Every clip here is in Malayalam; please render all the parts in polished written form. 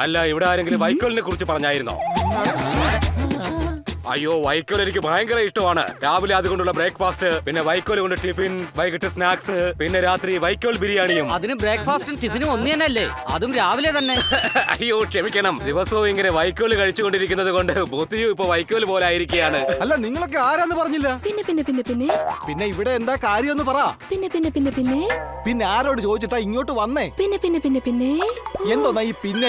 അല്ല, ഇവിടെ ആരെങ്കിലും വൈക്കോലിനെ കുറിച്ച് പറഞ്ഞായിരുന്നോ? അയ്യോ, വൈക്കോൽ എനിക്ക് ഭയങ്കര ഇഷ്ടമാണ്. രാവിലെ അതുകൊണ്ടുള്ള ബ്രേക്ക്ഫാസ്റ്റ്, പിന്നെ വൈക്കോൽ കൊണ്ട് ടിഫിൻ, വൈകിട്ട് സ്നാക്സ്, പിന്നെ രാത്രി വൈക്കോൽ ബിരിയാണിയും. അതിന് ബ്രേക്ക്ഫാസ്റ്റും ടിഫിനും ഒന്നു തന്നെയല്ലേ? അതും രാവിലെ തന്നെ. അയ്യോ ക്ഷമിക്കണം, ദിവസവും ഇങ്ങനെ വൈക്കോൽ കഴിച്ചുകൊണ്ടിരിക്കുന്നത് കൊണ്ട് ബുദ്ധിയും ഇപ്പൊ വൈക്കോൽ പോലെ ആയിരിക്കുകയാണ്. അല്ല, നിങ്ങളൊക്കെ ആരാന്ന് പറഞ്ഞില്ല. പിന്നെ ഇവിടെ എന്താ കാര്യമെന്ന് പറ. പിന്നെ ആരോട് ചോദിച്ചിട്ടാ ഇങ്ങോട്ട് വന്നേ? എന്തോന്നാ ഈ പിന്നെ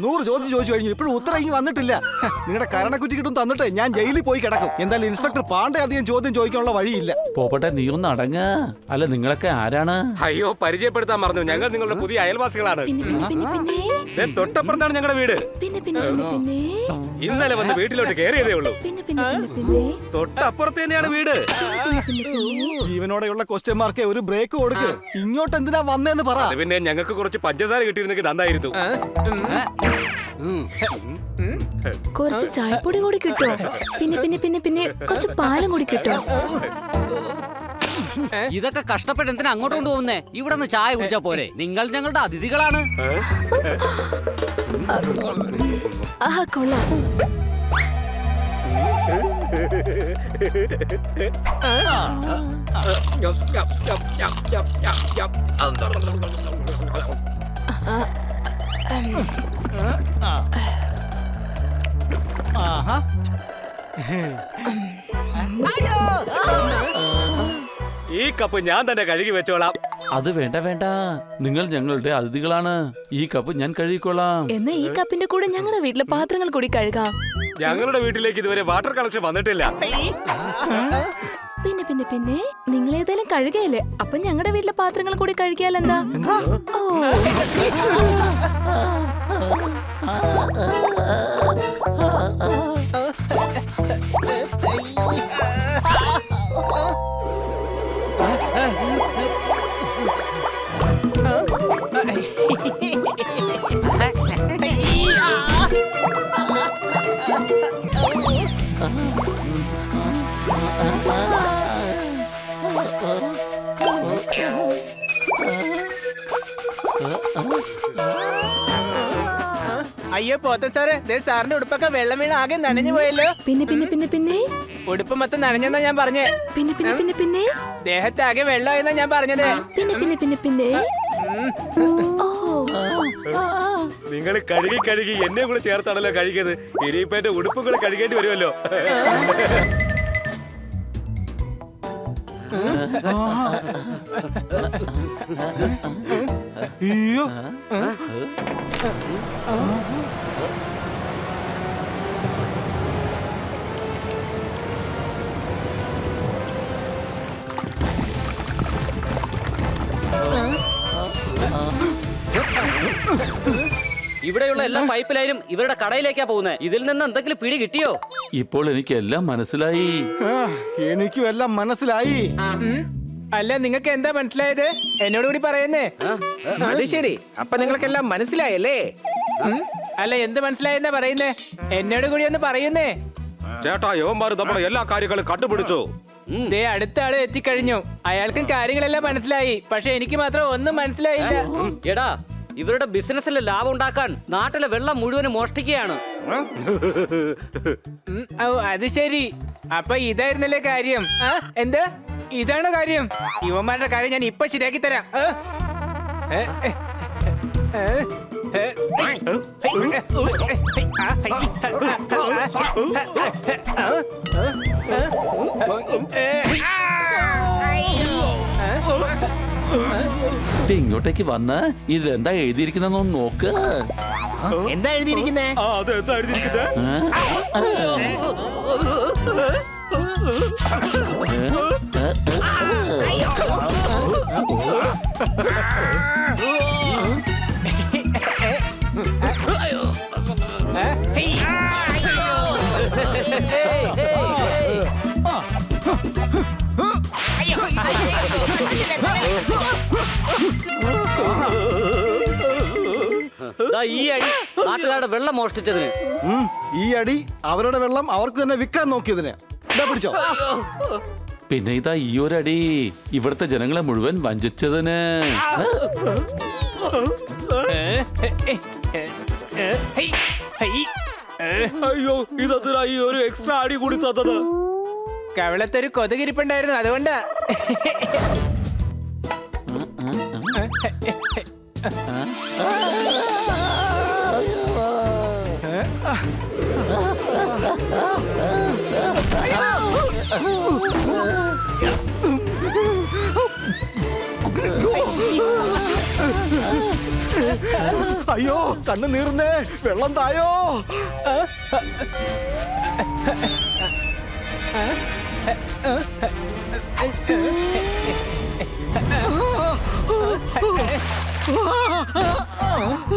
100 ചോദ്യം ചോദിച്ചു കഴിഞ്ഞു, ഇപ്പോഴും ഉത്തരം ഇങ്ങ് വന്നിട്ടില്ല. നിങ്ങളുടെ കരണക്കുറ്റി കിട്ടും തന്നിട്ട് ഞാൻ ജയിലിൽ പോയി കിടക്കും. എന്തായാലും ഇൻസ്പെക്ടർ പാണ്ഡെ അധികം ചോദ്യം ചോദിക്കാനുള്ള വഴിയില്ല. പോപ്പട്ടെ, നീ ഒന്ന് അടങ്ങ. അല്ല, നിങ്ങളൊക്കെ ആരാണ്? അയ്യോ, പരിചയപ്പെടുത്താൻ മറന്നു. ഞങ്ങൾ നിങ്ങളുടെ പുതിയ അയൽവാസികളാണ്. തൊട്ടപ്പുറത്താണ് ഞങ്ങളുടെ വീട്. ഇന്നലെ വന്ന് വീട്ടിലോട്ട് കയറിയതേ ഉള്ളൂ. തൊട്ടപ്പുറത്ത് തന്നെയാണ് വീട്. ജീവനോടെയുള്ള ക്വസ്റ്റ്യൻ മാർക്ക് ഒരു ബ്രേക്ക് കൊടുക്ക്. ഇങ്ങോട്ട് എന്തിനാ വന്നേന്ന് പറ. പിന്നെ ഞങ്ങൾക്ക് കുറച്ച് പഞ്ചസാര കിട്ടിയിരുന്നെങ്കിൽ നന്നായിരുന്നു. കുറച്ച് ചായപ്പൊടി കൂടി കിട്ടോ? പിന്നെ കുറച്ച് പാലും കൂടി കിട്ടോ? ഇതൊക്കെ കഷ്ടപ്പെട്ട് എന്തിനാ അങ്ങോട്ട് കൊണ്ടുപോകുന്നേ? ഇവിടെ നിന്ന് ചായ കുടിച്ചാ പോരെ? നിങ്ങൾ ഞങ്ങളുടെ അതിഥികളാണ്. ആഹാ, കൊള്ളാം. ഈ കപ്പ് ഞാൻ തന്നെ കഴുകി വെച്ചോളാം. അത് വേണ്ട വേണ്ട, നിങ്ങൾ ഞങ്ങളുടെ അതിഥികളാണ്. ഈ കപ്പ് ഞാൻ കഴുകിക്കോളാം. എന്നാ ഈ കപ്പിന്റെ കൂടെ ഞങ്ങളുടെ വീട്ടിലെ പാത്രങ്ങൾ കൂടി കഴുകാം. ഞങ്ങളുടെ വീട്ടിലേക്ക് ഇതുവരെ വാട്ടർ കണക്ഷൻ വന്നിട്ടില്ല. പിന്നെ നിങ്ങൾ ഏതായാലും കഴുകയല്ലേ, അപ്പൊ ഞങ്ങളുടെ വീട്ടിലെ പാത്രങ്ങൾ കൂടി കഴുകിയാലെന്താ? അയ്യോ പോത്ത സാറേ, സാറിന്റെ ഉടുപ്പൊക്കെ വെള്ളം വീണ് ആകെ നനഞ്ഞു പോയല്ലോ. പിന്നെ ഉടുപ്പ് മൊത്തം നനഞ്ഞെന്നാ ഞാൻ പറഞ്ഞേ. പിന്നെ ദേഹത്താകെ വെള്ളമായെന്നാ ഞാൻ പറഞ്ഞത്. പിന്നെ നിങ്ങൾ കഴുകി എന്നെ കൂടെ ചേർത്താണല്ലോ കഴുകിയത്. ഇനിയിപ്പോ എന്റെ ഉടുപ്പും കൂടെ കഴുകേണ്ടി വരുമല്ലോ. അയ്യോ, ഇവിടെയുള്ള എല്ലാ പൈപ്പ് ലൈനും ഇവരുടെ കടയിലേക്കാ പോകുന്നത്. ഇതിൽ നിന്ന് എന്തെങ്കിലും പിടി കിട്ടിയോ? ഇപ്പോൾ എനിക്ക് എല്ലാം മനസ്സിലായി. എനിക്കും എല്ലാം മനസ്സിലായി. അല്ല, നിങ്ങൾക്ക് എന്താ മനസ്സിലായത്? എന്നോട് കൂടി പറയുന്നേ. അത് ശരി, അപ്പൊ നിങ്ങൾക്കെല്ലാം മനസ്സിലായല്ലേ? അല്ല, എന്ത് മനസ്സിലായെന്നാ പറയുന്നേ? എന്നോട് കൂടി ഒന്ന് പറയുന്നേ. ചേട്ടാ, യവന്മാര് നമ്മുടെ എല്ലാ കാര്യങ്ങളും കണ്ടുപിടിച്ചു. ദേ അടുത്ത ആള് എത്തിക്കഴിഞ്ഞു. അയാൾക്കും കാര്യങ്ങളെല്ലാം മനസ്സിലായി. പക്ഷെ എനിക്ക് മാത്രം ഒന്നും മനസ്സിലായില്ല. എടാ, ഇവരുടെ ബിസിനസ്സിൽ ലാഭം ഉണ്ടാക്കാൻ നാട്ടിലെ വെള്ളം മുഴുവനും മോഷ്ടിക്കുകയാണ്. അത് ശരി, അപ്പൊ ഇതായിരുന്നല്ലേ കാര്യം? എന്താ ഇതാണ് കാര്യം? യുവന്മാരുടെ കാര്യം ഞാൻ ഇപ്പൊ ശരിയാക്കി തരാം. ഇങ്ങോട്ടേക്ക് വന്ന് ഇതെന്താ എഴുതിയിരിക്കുന്നതെന്ന് നോക്ക്. എന്താ എഴുതിയിരിക്കുന്നേ? അതെന്താ എഴുതിയിരിക്കുന്നത്? ഈ അടി നാട്ടുകാരുടെ വെള്ളം മോഷ്ടിച്ചതിന്. ഈ അടി അവരുടെ വെള്ളം അവർക്ക് തന്നെ വിൽക്കാൻ നോക്കിയതിന്. പിടിച്ചോ. പിന്നെ ഇതാ ഈ ഒരടി ഇവിടുത്തെ ജനങ്ങളെ മുഴുവൻ വഞ്ചിച്ചതിന്. അയ്യോ ഇതെന്തിനാ ഈ ഒരു എക്സ്ട്രാ അടി കൂടി തന്നത്? കവളത്തൊരു കൊതുകിരിപ്പുണ്ടായിരുന്നു, അതുകൊണ്ടാ. അയ്യോ കണ്ണ് നീർന്നേ, വെള്ളം തായോ.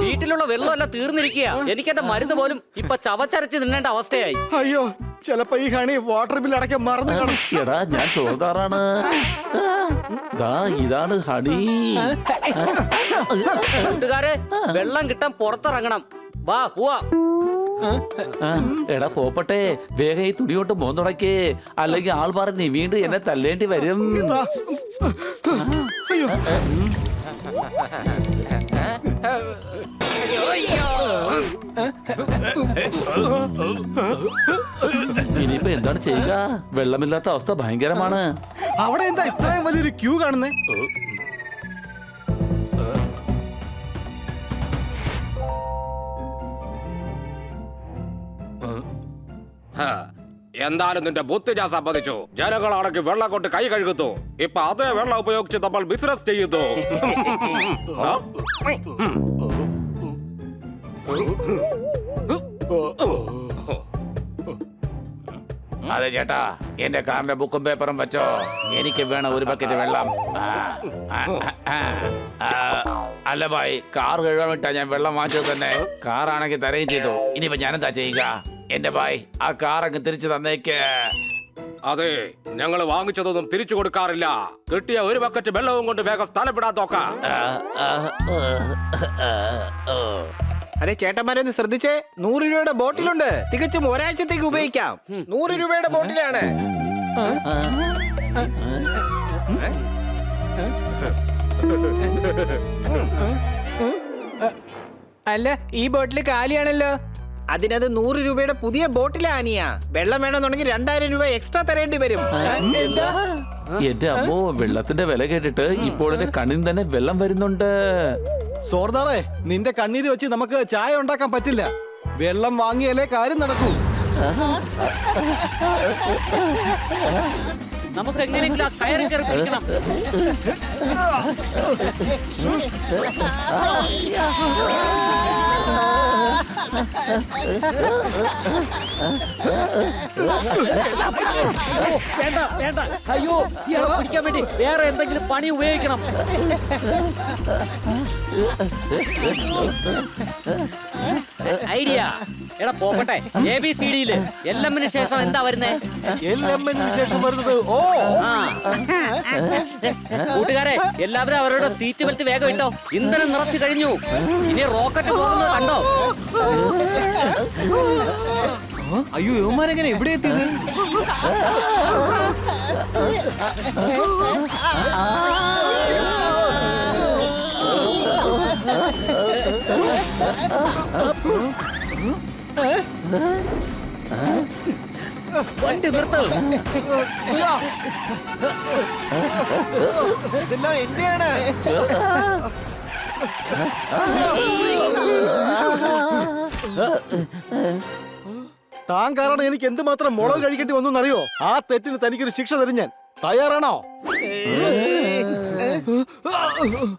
വീട്ടിലുള്ള വെള്ളമല്ല തീർന്നിരിക്കുക. എനിക്ക് എന്റെ മരുന്ന് പോലും ഇപ്പൊ ചവച്ചരച്ച് തിന്നേണ്ട അവസ്ഥയായി. അയ്യോ ചിലപ്പോ ഈ ഹണി വാട്ടർ ബിൽ അടയ്ക്കാൻ മറന്നു കാണും. എടാ ഞാൻ ചോദാറാണ്. ദാ ഇതാണ് ഹണി. കൂട്ടുകാരെ, വെള്ളം കിട്ടാൻ പുറത്തിറങ്ങണം. വാ പോവാ. എടാ പോപ്പട്ടെ, വേഗം ഈ തുണിയോട്ട് മോന്നുടക്കേ, അല്ലെങ്കിൽ ആൾ പറഞ്ഞ് വീണ്ടും എന്നെ തല്ലേണ്ടി വരും. അയ്യോ ഇനിയിപ്പോ എന്താണ് ചെയ്യുക? വെള്ളമില്ലാത്ത അവസ്ഥ ഭയങ്കരമാണ്. അവിടെ എന്താ ഇത്രയും വലിയൊരു ക്യൂ കാണുന്നേ? എന്തായാലും നിന്റെ ബുദ്ധി ഞാൻ സമ്മതിച്ചു. ജനങ്ങളാണെങ്കിൽ വെള്ളം കൊണ്ട് കൈ കഴുകുന്നു. ഇപ്പൊ അതേ വെള്ളം ഉപയോഗിച്ച് നമ്മൾ ബിസിനസ് ചെയ്യുന്നു. അതെ ചേട്ടാ, എന്റെ കാറിന്റെ ബുക്കും പേപ്പറും വെച്ചോ. എനിക്ക് വേണം ഒരു ബക്കറ്റ് വെള്ളം. അല്ല ഭായ്, കാർ കഴുകാൻ വിട്ടാ ഞാൻ വെള്ളം വാങ്ങിച്ചത് തന്നെ. കാറാണെങ്കിൽ തരുകയും ചെയ്തു. ഇനിയിപ്പോ ഞാനെന്താ ചെയ്യുക? എന്റെ ഭായ്, ആ കാർ അങ്ങ് തിരിച്ചു തന്നേക്ക്. അതെ, ഞങ്ങൾ വാങ്ങിച്ചതൊന്നും തിരിച്ചു കൊടുക്കാറില്ല. കിട്ടിയ ഒരു ബക്കറ്റ് വെള്ളവും കൊണ്ട് വേഗം സ്ഥലം വിടാൻ നോക്കാം. അതെ ചേട്ടന്മാരൊന്ന് ശ്രദ്ധിച്ചേ, 100 രൂപയുടെ ബോട്ടിലുണ്ട്. തികച്ചും ഒരാഴ്ചത്തേക്ക് ഉപയോഗിക്കാം. 100 രൂപയുടെ ബോട്ടിലാണ്. അല്ല, ഈ ബോട്ടിൽ കാലിയാണല്ലോ. അതിനത് 100 രൂപയുടെ പുതിയ ബോട്ടിലാനിയ. വെള്ളം വേണമെന്നുണ്ടെങ്കിൽ 2000 രൂപ എക്സ്ട്രാ തരേണ്ടി വരും. എന്താ? എന്റെ അമ്മോ, വെള്ളത്തിന്റെ വില കേട്ടിട്ട് ഇപ്പോൾ എന്റെ കണ്ണിൽ തന്നെ വെള്ളം വരുന്നുണ്ട്. സോർദാറേ, നിന്റെ കണ്ണീര് വെച്ച് നമുക്ക് ചായ ഉണ്ടാക്കാൻ പറ്റില്ല. വെള്ളം വാങ്ങിയാലേ കാര്യം നടക്കൂ. നമുക്ക് എങ്ങനെയെങ്കിലും ആ കയറി കയറി പിടിക്കണം. വേണ്ട വേണ്ട, അയ്യോ ഇയാളെ പിടിക്കാൻ വേണ്ടി വേറെ എന്തെങ്കിലും പണി ഉപയോഗിക്കണം. ഐഡിയ. എടാ പോകട്ടെ, ABCDയില് LMന് ശേഷം എന്താ വരുന്നേ? LMന് ശേഷം വരുന്നത് ഓ. കൂട്ടുകാരെ, എല്ലാവരും അവരുടെ സീറ്റ് ബെൽറ്റ് വേഗം ഇട്ടോ. ഇന്ധനം നിറച്ചു കഴിഞ്ഞു. ഇനി റോക്കറ്റ് പോകുന്നത് കണ്ടോ? അയ്യോ യുവമാരെങ്ങനെ എവിടെ എത്തിയത്? വണ്ടി നിർത്തും. ഇതെല്ലാം എന്റെയാണ്. താൻ കാരണം എനിക്ക് എന്തുമാത്രം മുളക് കഴിക്കേണ്ടി വന്നു അറിയോ? ആ തെറ്റിന് തനിക്കൊരു ശിക്ഷ തരും ഞാൻ. തയ്യാറാണോ?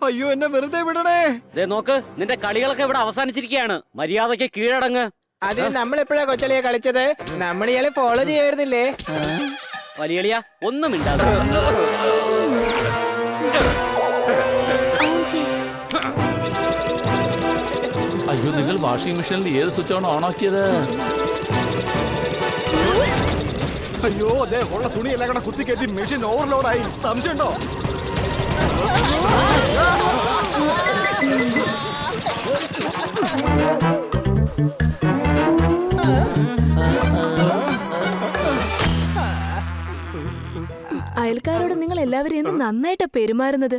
അയ്യോ എന്നെ വെറുതെ വിടണേ. നോക്ക്, നിന്റെ കളികളൊക്കെ ഇവിടെ അവസാനിച്ചിരിക്കുകയാണ്. മര്യാദയ്ക്ക് കീഴടങ്ങ്. അതിന് നമ്മൾ എപ്പോഴാ കൊച്ചളിയെ കളിച്ചത്? നമ്മൾ ഇയാളെ ഫോളോ ചെയ്യായിരുന്നില്ലേ? വലിയ ഒന്നും ഇണ്ടാകും. അയ്യോ, നിങ്ങൾ വാഷിംഗ് മെഷീനിൽ ഏത് സ്വിച്ചാണ് ഓണാക്കിയത്? അയ്യോ അതെ, ഉള്ള തുണിയെല്ലാം കൂടെ കുത്തിക്കയറ്റി മെഷീൻ ഓവർലോഡായി. സംശയമുണ്ടോ? അയൽക്കാരോട് നിങ്ങൾ എല്ലാവരും എന്ത് നന്നായിട്ടാ പെരുമാറുന്നത്.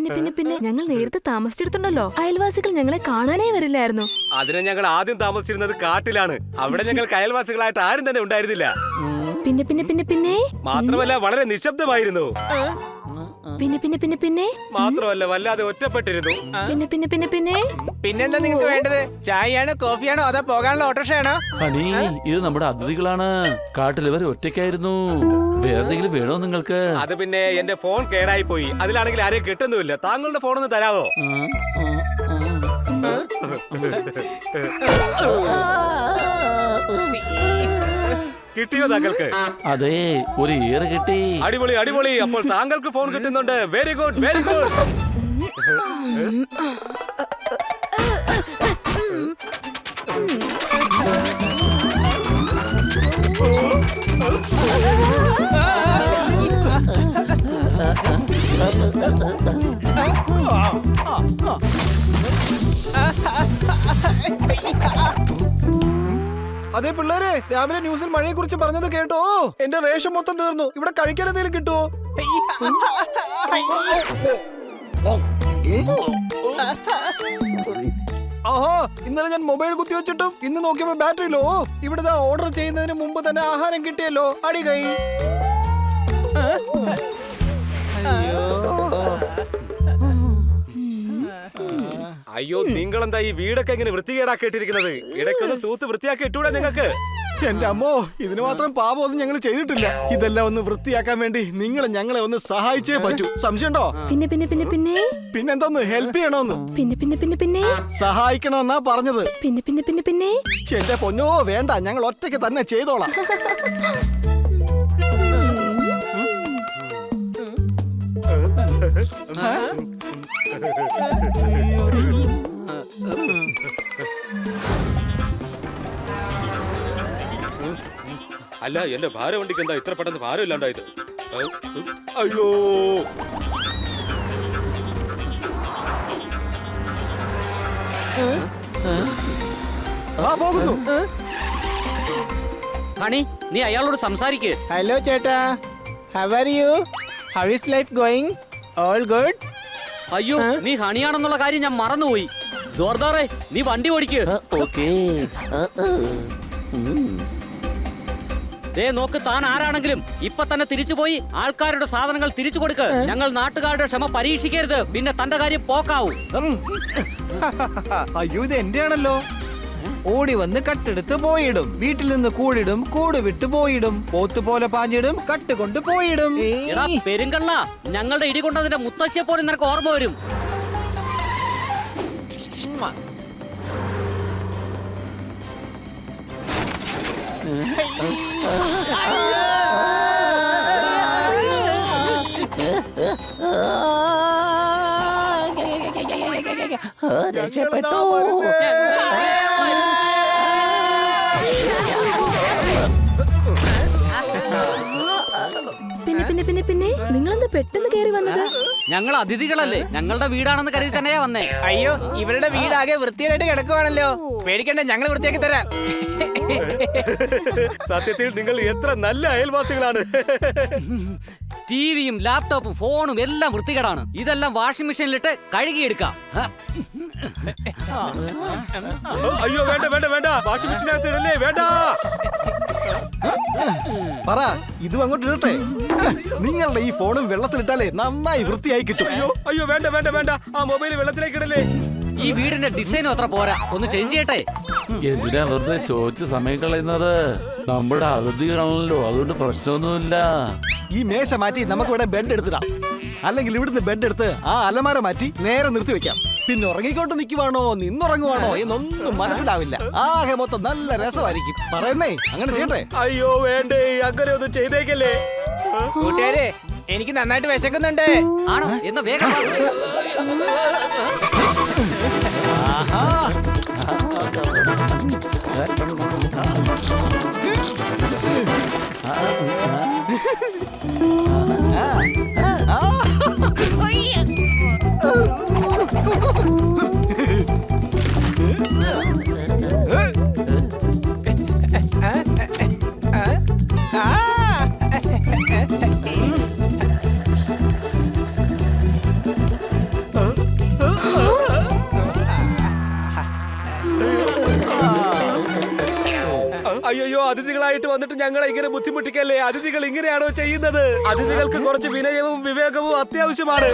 പിന്നെ പിന്നെ പിന്നെ ഞങ്ങൾ നേരത്തെ താമസിച്ചിടത്തുണ്ടല്ലോ അയൽവാസികൾ ഞങ്ങളെ കാണാനേ വരില്ലായിരുന്നു. അതിനെ ഞങ്ങൾ ആദ്യം താമസിച്ചിരുന്നത് കാട്ടിലാണ്. അവിടെ ഞങ്ങൾക്ക് അയൽവാസികളായിട്ട് ആരും തന്നെ ഉണ്ടായിരുന്നില്ല. പിന്നെ പിന്നെ പിന്നെ പിന്നെ മാത്രമല്ല വളരെ നിശബ്ദമായിരുന്നു. പിന്നെ പിന്നെ പിന്നെ പിന്നെ മാത്രമല്ല വല്ലാതെ ഒറ്റപ്പെട്ടിരുന്നു. പിന്നെ പിന്നെ പിന്നെ പിന്നെ പിന്നെന്താ നിങ്ങൾക്ക് വേണ്ടത്? ചായയാണോ കോഫിയാണോ അതോ പോകാനുള്ള ഓട്ടോറിക്ഷയാണോ? ഹണി, ഇത് നമ്മുടെ അതിഥികളാണ്. കാട്ടിൽ ഇവർ ഒറ്റയ്ക്കായിരുന്നു. വേറെ എന്തെങ്കിലും വേണോ നിങ്ങൾക്ക്? അത് പിന്നെ എന്റെ ഫോൺ കേടായി പോയി. അതിലാണെങ്കിൽ ആരെയും കിട്ടുന്നുമില്ല. താങ്കളുടെ ഫോണൊന്ന് തരാമോ? കിട്ടിയോ താങ്കൾക്ക്? അതെ, ഒരു ഏറ് കിട്ടി. അടിപൊളി അടിപൊളി. അപ്പോൾ താങ്കൾക്ക് ഫോൺ കിട്ടുന്നുണ്ട്. Very good very good. അതെ പിള്ളേരെ, രാവിലെ ന്യൂസിൽ മഴയെ കുറിച്ച് പറഞ്ഞത് കേട്ടോ? എന്റെ റേഷൻ മൊത്തം തീർന്നു. ഇവിടെ കഴിക്കാൻ എന്തെങ്കിലും കിട്ടുമോ? ആഹാ, ഇന്നലെ ഞാൻ മൊബൈൽ കുത്തി വെച്ചിട്ടും ഇന്ന് നോക്കിയപ്പോ ബാറ്ററി ലോ. ഇവിടെ ഓർഡർ ചെയ്യുന്നതിന് മുമ്പ് തന്നെ ആഹാരം കിട്ടിയല്ലോ. അടി കൈ. അയ്യോ, നിങ്ങളെന്താ ഈ വീടൊക്കെ ഇങ്ങനെ വൃത്തികേടാക്കിയിട്ടിരിക്കുന്നത്? ഇടയ്ക്കൊന്ന് തൂത്ത് വൃത്തിയാക്കി ഇട്ടൂടെ നിങ്ങൾക്ക്? എന്റെ അമ്മോ, ഇതിന് മാത്രം പാപമൊന്നും ഞങ്ങൾ ചെയ്തിട്ടില്ല. ഇതെല്ലാം ഒന്ന് വൃത്തിയാക്കാൻ വേണ്ടി നിങ്ങൾ ഞങ്ങളെ ഒന്ന് സഹായിച്ചേ പറ്റൂ. സംശയമുണ്ടോ? പിന്നെ പിന്നെ പിന്നെ പിന്നെ പിന്നെന്തോന്ന് ഹെൽപ്പ് ചെയ്യണോന്ന്? പിന്നെ പിന്നെ പിന്നെ പിന്നെ സഹായിക്കണമെന്നാ പറഞ്ഞത്. പിന്നെ പിന്നെ പിന്നെ പിന്നെ എന്റെ പൊന്നോ, വേണ്ട, ഞങ്ങൾ ഒറ്റയ്ക്ക് തന്നെ ചെയ്തോളാം. അല്ല, എന്റെ ഭാരവണ്ടിക്ക് എന്താ ഇത്ര പെട്ടെന്ന് ഭാരം ഇല്ലാണ്ടായത്? അയ്യോ, പോകുന്നു. ഹണി, നീ അയാളോട് സംസാരിക്ക്. ഹലോ ചേട്ടാ, how are you? How is life going? All good? അയ്യോ, നീ ഹണിയാണെന്നുള്ള കാര്യം ഞാൻ മറന്നുപോയി. ജോർദാറെ, നീ വണ്ടി ഓടിക്ക്. ദേ നോക്ക്, താൻ ആരാണെങ്കിലും ഇപ്പൊ തന്നെ തിരിച്ചു പോയി ആൾക്കാരുടെ സാധനങ്ങൾ തിരിച്ചു കൊടുക്ക്. ഞങ്ങൾ നാട്ടുകാരുടെ ക്ഷമ പരീക്ഷിക്കരുത്, പിന്നെ തന്റെ കാര്യം പോക്കാവും. അയ്യോ, ഇത് എന്റെ ആണല്ലോ. ഓടി വന്ന് കട്ടെടുത്ത് പോയിടും. വീട്ടിൽ നിന്ന് കൂടിടും, കൂട് വിട്ട് പോയിടും. പോത്ത് പോലെ പാഞ്ഞിടും, കട്ട് കൊണ്ട് പോയിടും. എടാ പെരുങ്കള്ള, ഞങ്ങളുടെ ഇടികൊണ്ടതിന്റെ മുത്തശ്ശിയെ പോലെ നിനക്ക് ഓർമ്മ വരും. രക്ഷപ്പെട്ടു. പിന്നെ പിന്നെ പിന്നെ പിന്നെ നിങ്ങളെന്താ പെട്ടെന്ന് കയറി വന്നത്? ഞങ്ങൾ അതിഥികളല്ലേ, ഞങ്ങളുടെ വീടാണെന്ന് കരുതി തന്നെയാ വന്നേ. അയ്യോ, ഇവരുടെ വീടാകെ വൃത്തിയായിട്ട് കിടക്കുവാണല്ലോ. പേടിക്കണ്ട, ഞങ്ങൾ വൃത്തിയാക്കി തരാം. സത്യത്തിൽ നിങ്ങൾ എത്ര നല്ല അയൽവാസികളാണ്. ടിവിയും ലാപ്ടോപ്പും ഫോണും എല്ലാം വൃത്തികേടാണ്. ഇതെല്ലാം വാഷിംഗ് മെഷീനിലിട്ട് കഴുകിയെടുക്കാം. അയ്യോ, വേണ്ട വേണ്ട വേണ്ട, വാഷിംഗ് മെഷീനകത്ത് ഇടല്ലേ, വേണ്ട. പറ, ഇതും അങ്ങോട്ട് ഇടട്ടെ. നിങ്ങളുടെ ഈ ഫോണും വെള്ളത്തിലിട്ടാലേ നന്നായി വൃത്തിയായി കിട്ടും. അയ്യോ അയ്യോ, വേണ്ട വേണ്ട വേണ്ട, ആ മൊബൈൽ വെള്ളത്തിലേക്ക് ഇടല്ലേ. ഈ വീടിന്റെ ഡിസൈനും അത്ര പോരാ, ഒന്ന് ചേഞ്ച് ചെയ്യട്ടെ. എന്തിനാ വെറുതെ ചോദിച്ച് സമയം കളയുന്നത്? നമ്മുടെ അതിഥികളാണല്ലോ, അതുകൊണ്ട് പ്രശ്നമൊന്നുമില്ല. ഈ മേശ മാറ്റി നമുക്ക് ഇവിടെ ബെഡ് എടുത്തിടാം. അല്ലെങ്കിൽ ഇവിടുന്ന് ബെഡ് എടുത്ത് ആ അലമാര മാറ്റി നേരെ നിർത്തി വെക്കാം. പിന്നെ ഉറങ്ങിക്കൊണ്ട് നിൽക്കുവാണോ നിന്നുറങ്ങുവാണോ എന്നൊന്നും മനസ്സിലാവില്ല. ആകെ മൊത്തം നല്ല രസമായിരിക്കും. പറയുന്നേ, അങ്ങനെ ചെയ്യട്ടെ. അയ്യോ വേണ്ടേ, അങ്ങനെ ഒന്നും ചെയ്തേക്കല്ലേ. കൂട്ടുകാരെ, എനിക്ക് നന്നായിട്ട് വിശക്കുന്നുണ്ട്. ആണോ? എന്നാ വേഗം വാ. അയ്യോ, അതിഥികളായിട്ട് വന്നിട്ട് ഞങ്ങളെ ഇങ്ങനെ ബുദ്ധിമുട്ടിക്കല്ലേ? അതിഥികൾ ഇങ്ങനെയാണോ ചെയ്യുന്നത്? അതിഥികൾക്ക് കുറച്ച് വിനയവും വിവേകവും അത്യാവശ്യമാണ്.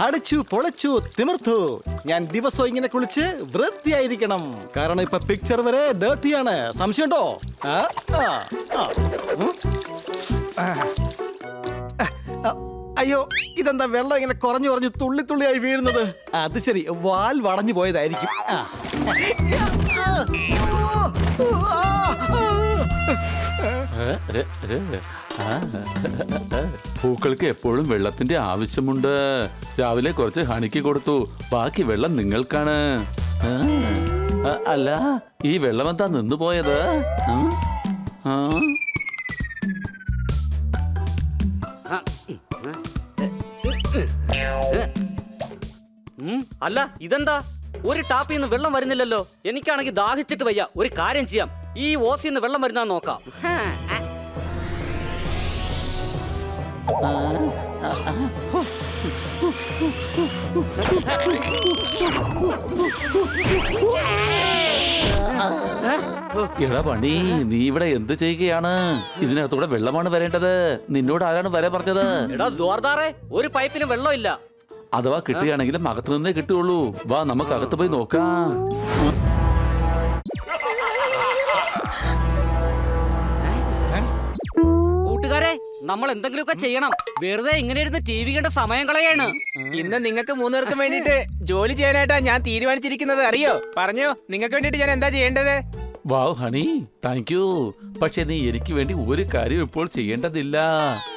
അടിച്ചു പൊളിച്ചു തിമിർത്തു. ഞാൻ ദിവസവും ഇങ്ങനെ കുളിച്ച് വൃത്തിയായിരിക്കണം. കാരണം ഇപ്പൊ പിക്ചർ വരെ ഡേർട്ടിയാണ്. സംശയമുണ്ടോ? അയ്യോ, ഇതെന്താ വെള്ളം ഇങ്ങനെ കുറഞ്ഞു കുറഞ്ഞു തുള്ളി തുള്ളിയായി വീഴുന്നത്? അത് ശരി, വാൽ വളഞ്ഞു പോയതായിരിക്കും. പൂക്കൾക്ക് എപ്പോഴും വെള്ളത്തിന്റെ ആവശ്യമുണ്ട്. രാവിലെ കുറച്ച് ഹണിക്ക് കൊടുത്തു, ബാക്കി വെള്ളം നിങ്ങൾക്കാണ്. അല്ല, ഈ വെള്ളം എന്താ നിന്നു പോയത്? അല്ല, ഇതെന്താ? ഒരു ടാപ്പിൽ നിന്ന് വെള്ളം വരുന്നില്ലല്ലോ. എനിക്കാണെങ്കിൽ ദാഹിച്ചിട്ട് വയ്യ. ഒരു കാര്യം ചെയ്യാം, ഈ ഓസിൽ നിന്ന് വെള്ളം വരുന്ന നോക്കാം. എടാ പണി, നീ ഇവിടെ എന്ത് ചെയ്യുകയാണ്? ഇതിനകത്തൂടെ വെള്ളമാണ് വരേണ്ടത്. നിന്നോട് ആരാണ് വരെ പറഞ്ഞത്? എടാ ദോർദാറെ, ഒരു പൈപ്പിന് വെള്ളമില്ല. അഥവാ കിട്ടുകയാണെങ്കിലും അകത്ത് നിന്നേ കിട്ടുള്ളൂ. വാ, നമുക്ക് അകത്ത് പോയി നോക്കാം. കൂട്ടുകാരെ, നമ്മൾ എന്തെങ്കിലുമൊക്കെ ചെയ്യണം. വെറുതെ ഇങ്ങനെ ഇരുന്ന് ടി വി കണ്ട സമയം കളയാണ്. ഇന്ന് നിങ്ങൾക്ക് 3 പേർക്കും വേണ്ടിട്ട് ജോലി ചെയ്യാനായിട്ടാ ഞാൻ തീരുമാനിച്ചിരിക്കുന്നത്. അറിയോ? പറഞ്ഞോ, നിങ്ങൾക്ക് വേണ്ടിട്ട് ഞാൻ എന്താ ചെയ്യേണ്ടത്? വാവ് ഹണി, താങ്ക് യു. പക്ഷെ നീ എനിക്ക് വേണ്ടി ഒരു കാര്യം ഇപ്പോൾ ചെയ്യേണ്ടതില്ല.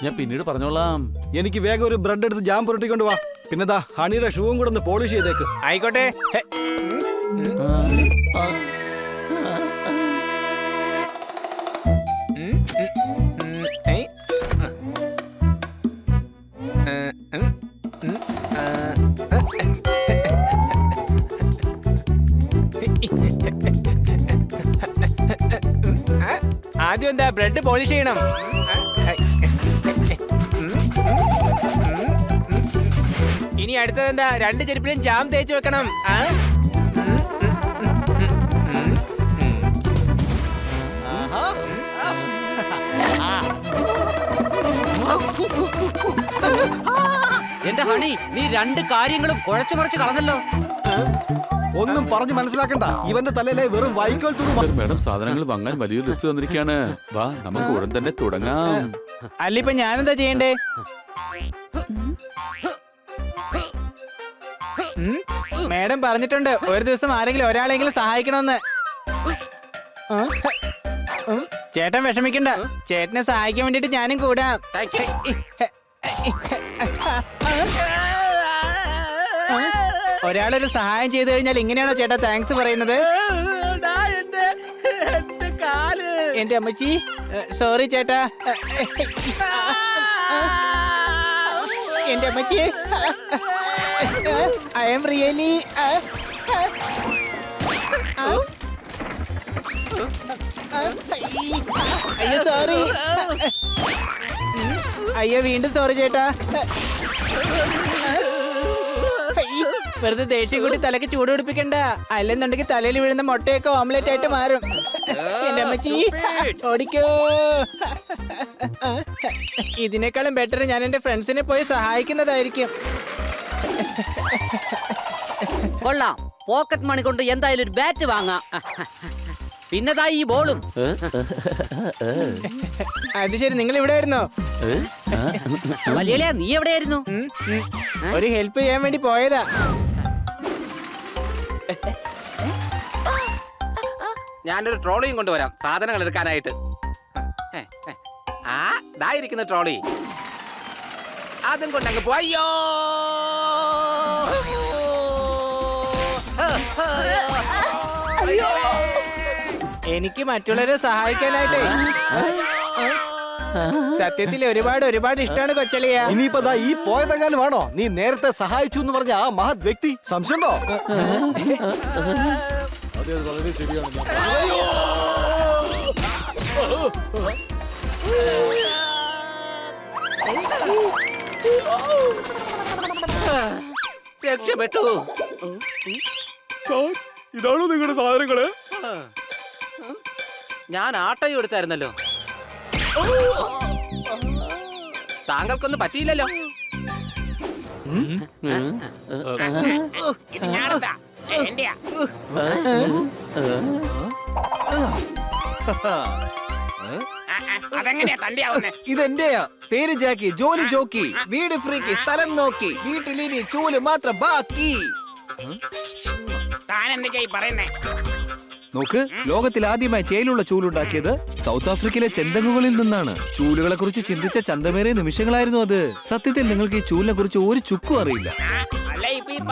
ഞാൻ പിന്നീട് പറഞ്ഞോളാം. എനിക്ക് വേഗം ഒരു ബ്രെഡ് എടുത്ത് ജാം പുരട്ടിക്കൊണ്ട് വാ. പിന്നെതാ ഹണിയുടെ ഷൂവും കൂടെ ഒന്ന് പോളിഷ് ചെയ്തേക്ക്. ആയിക്കോട്ടെ. ഹെ. ആദ്യം എന്താ ബ്രെഡ് പോളിഷ് ചെയ്യണം. ഇനി അടുത്തത് എന്താ? 2 ചെരുപ്പിലും ജാം തേച്ച് വെക്കണം. എന്റെ ഹണി, നീ 2 കാര്യങ്ങളും കുഴച്ചു മറിച്ച് കളഞ്ഞല്ലോ. ഒന്നും പറഞ്ഞു മനസ്സിലാക്കണ്ട. ഇവന്റെ തലയിലെ വെറും വൈക്കോൽ തുറു. മേഡം, സാധനങ്ങൾ വാങ്ങാൻ വലിയൊരു ലിസ്റ്റ് തന്നിരിക്കുകയാണ്. വാ, നമുക്ക് ഉടൻ തന്നെ തുടങ്ങാം. അല്ല, ഇപ്പൊ ഞാനെന്താ ചെയ്യണ്ടേ? മേഡം പറഞ്ഞിട്ടുണ്ട് ഒരു ദിവസം ആരെങ്കിലും ഒരാളെങ്കിലും സഹായിക്കണമെന്ന്. ചേട്ടൻ വിഷമിക്കണ്ട, ചേട്ടനെ സഹായിക്കാൻ വേണ്ടിട്ട് ഞാനും കൂടാം. ഒരാളൊരു സഹായം ചെയ്തു കഴിഞ്ഞാൽ ഇങ്ങനെയാണോ ചേട്ടാ താങ്ക്സ് പറയുന്നത്? എന്റെ അമ്മച്ചി, സോറി ചേട്ടാ. എന്റെ അമ്മച്ചി, ഐ എം റിയലി. അയ്യോ സോറി. അയ്യോ വീണ്ടും സോറി ചേട്ടാ. വെറുതെ ദേഷ്യം കൂടി തലക്ക് ചൂട് പിടിപ്പിക്കണ്ട. അല്ലെന്നുണ്ടെങ്കിൽ തലയിൽ വീഴുന്ന മുട്ടയൊക്കെ ഓംലെറ്റ് ആയിട്ട് മാറും. എന്റെ അമ്മച്ചി ഓടിക്കോ. ഇതിനേക്കാളും ബെറ്റർ ഞാൻ എന്റെ ഫ്രണ്ട്സിനെ പോയി സഹായിക്കുന്നതായിരിക്കും. കൊള്ളാം, പോക്കറ്റ് മണി കൊണ്ട് എന്തായാലും ഒരു ബാറ്റ് വാങ്ങാം. പിന്നെതാ ഈ ബോളും. അത് ശരി, നിങ്ങൾ ഇവിടെ ആയിരുന്നോ? വലിയ നീ എവിടെയായിരുന്നു? ഒരു ഹെൽപ്പ് ചെയ്യാൻ വേണ്ടി പോയതാ. ഞാനൊരു ട്രോളിയും കൊണ്ടുവരാം സാധനങ്ങൾ എടുക്കാനായിട്ട്. ആ ഇതായിരിക്കുന്ന ട്രോളി. അതും കൊണ്ടങ്ങ് പോയോ. എനിക്ക് മറ്റുള്ളവരെ സഹായിക്കാനായിട്ടേ സത്യത്തിൽ ഒരുപാട് ഇഷ്ടമാണ് കൊച്ചളിയ. ഇനിയിപ്പോ ഈ പോയതെങ്ങാനും ആണോ നീ നേരത്തെ സഹായിച്ചു എന്ന് പറഞ്ഞ ആ മഹത് വ്യക്തി? സംശയമുണ്ടോ? അതെ, അത് വളരെ ശരിയാണ്. രക്ഷപ്പെട്ടു. സാർ ഇതാണോ നിങ്ങളുടെ സാധനങ്ങള്? ഞാൻ ആട്ടയും എടുത്തായിരുന്നല്ലോ. താങ്കൾക്കൊന്നും പറ്റിയില്ലല്ലോ. ഇത് ഞാനെന്താ എന്റെയാ. അതെങ്ങനെയാ തന്റെ ആവുന്നേ? ഇതെന്റെയാ. പേര് ജാക്കി, ജോലി ജോക്കി, വീട് ഫ്രീക്ക്, സ്ഥലം നോക്കി, വീട്ടിലിനി ചൂല് മാത്രം ബാക്കി. താൻ എന്തൊക്കെയായി പറയുന്നേ? നോക്ക്, ലോകത്തിൽ ആദ്യമായി ചേലുള്ള ചൂലുണ്ടാക്കിയത് സൗത്ത് ആഫ്രിക്കയിലെ ചെന്തങ്ങുകളിൽ നിന്നാണ്. ചൂലുകളെ കുറിച്ച് ചിന്തിച്ച ചന്തമേറിയ നിമിഷങ്ങളായിരുന്നു അത്. സത്യത്തിൽ നിങ്ങൾക്ക് ഈ ചൂലിനെ കുറിച്ച് ഒരു ചുക്കും അറിയില്ല.